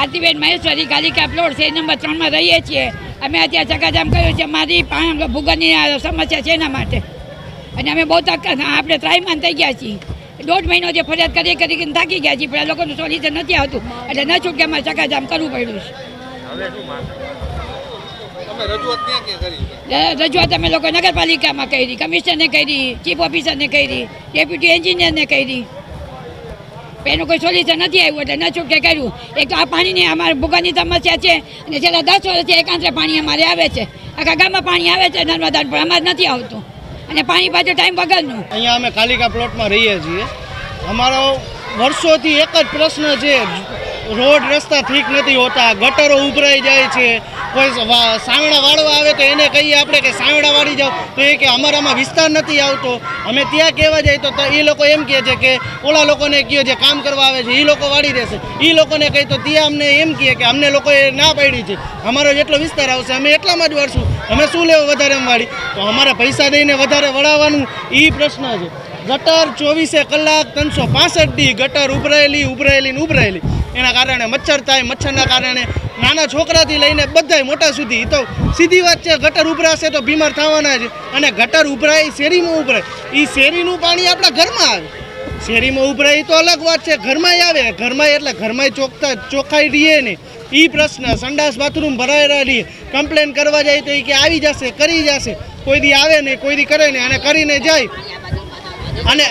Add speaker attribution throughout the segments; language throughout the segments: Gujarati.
Speaker 1: ભારતીબેન મહેશ્વરી કાલિકા પ્લોટ છે નંબર 3 રહીએ છીએ અમે અત્યારે ચકાજામ કર્યું છે મારી ભૂગર્ભની સમસ્યા છે એના માટે અને અમે બહુ આપણે ત્રાઈમાન થઈ ગયા છીએ 1.5 મહિનો જે ફરિયાદ કરીને થાકી ગયા છીએ પણ આ લોકોનું સોલ્યુશન નથી આવતું એટલે ન છૂટકે અમારે ચકાજામ કરવું પડ્યું છે રજૂઆત અમે લોકો નગરપાલિકામાં કરી કમિશનરને કરી ચીફ ઓફિસરને કરી ડેપ્યુટી એન્જિનિયરને કરી એનું કોઈ સોલ્યુશન નથી આવ્યું એટલે ન છૂટકે કર્યું એક તો આ પાણીની અમારે ભૂગર્ભની સમસ્યા છે અને છેલ્લા 10 વર્ષથી એકાંતરે પાણી અમારે આવે છે આખા ગામમાં પાણી આવે છે નર્મદા પણ અમારે નથી આવતું અને પાણી પાછું ટાઈમ વગરનું
Speaker 2: અહીંયા અમે કાલિકા પ્લોટમાં રહીએ છીએ અમારો વર્ષોથી એક જ પ્રશ્ન છે રોડ રસ્તા ઠીક નથી હોતા ગટરો ઉભરાઈ જાય છે કોઈ સાવડા વાળવા આવે તો એને કહીએ આપણે કે સાવડા વાળી જાઓ તો એ કે અમારામાં વિસ્તાર નથી આવતો અમે ત્યાં કહેવા જાય તો એ લોકો એમ કહે છે કે ઓલા લોકોને કહે જે કામ કરવા આવે છે એ લોકો વાળી દેશે એ લોકોને કહી તો ત્યાં અમને એમ કહે કે અમને લોકોએ ના પાડી છે અમારો જેટલો વિસ્તાર આવશે અમે એટલામાં જ વાળશું અમે શું લેવું વધારે એમ વાળી તો અમારે પૈસા દઈને વધારે વળાવવાનું એ પ્રશ્ન છે ગટર 24 કલાક 365 દી ગટર ઉભરાયેલી એના કારણે મચ્છર થાય મચ્છરના કારણે નાના છોકરાથી લઈને બધાય મોટા સુધી તો સીધી વાત છે ગટર ઉભરાશે તો બીમાર થવાના છે અને ગટર ઉભરાય શેરીમાં ઉભરાય એ શેરીનું પાણી આપણા ઘરમાં આવે શેરીમાં ઉભરાય તો અલગ વાત છે ઘરમાંય આવે ઘરમાં એટલે ઘરમાંય ચોખ્ખાઈ રહીએ ને એ પ્રશ્ન સંડાસ બાથરૂમ ભરાયેલા રહીએ કમ્પ્લેન કરવા જાય તો એ કે આવી જશે કરી જશે કોઈ દી આવે નહીં કોઈ દી કરે નહીં અને કરીને જાય અને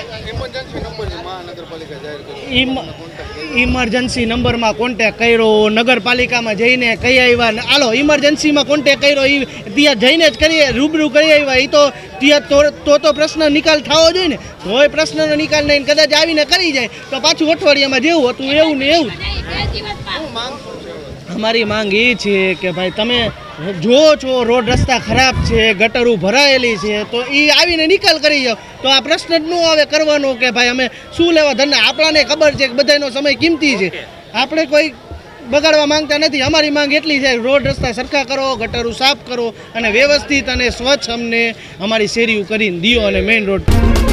Speaker 2: ઇમરજન્સી નંબરમાં કોન્ટેક કર્યો નગરપાલિકામાં જઈને કહી આવ્યા હાલો ઇમરજન્સીમાં કોન્ટેક કર્યો એ ત્યાં જઈને જ કરીએ રૂબરૂ કરી આવ્યા એ તો ત્યાં તો પ્રશ્ન નિકાલ થવો જોઈએ ને તોય પ્રશ્નનો નિકાલ નહીં કદાચ આવીને કરી જાય તો પાછું અઠવાડિયામાં જેવું હતું એવું ને એવું અમારી માંગ એ છે કે ભાઈ તમે જો છો રોડ રસ્તા ખરાબ છે ગટરો ભરાયેલી છે તો એ આવીને નિકાલ કરી જાઓ તો આ પ્રશ્ન જ ન આવે કરવાનો કે ભાઈ અમે શું લેવા ધંધે આપણાને ખબર છે કે બધાનો સમય કિંમતી છે આપણે કોઈ બગાડવા માંગતા નથી અમારી માંગ એટલી છે રોડ રસ્તા સરખા કરો ગટરો સાફ કરો અને વ્યવસ્થિત અને સ્વચ્છ અમને અમારી શેરીઓ કરીને દિયો અને મેઇન રોડ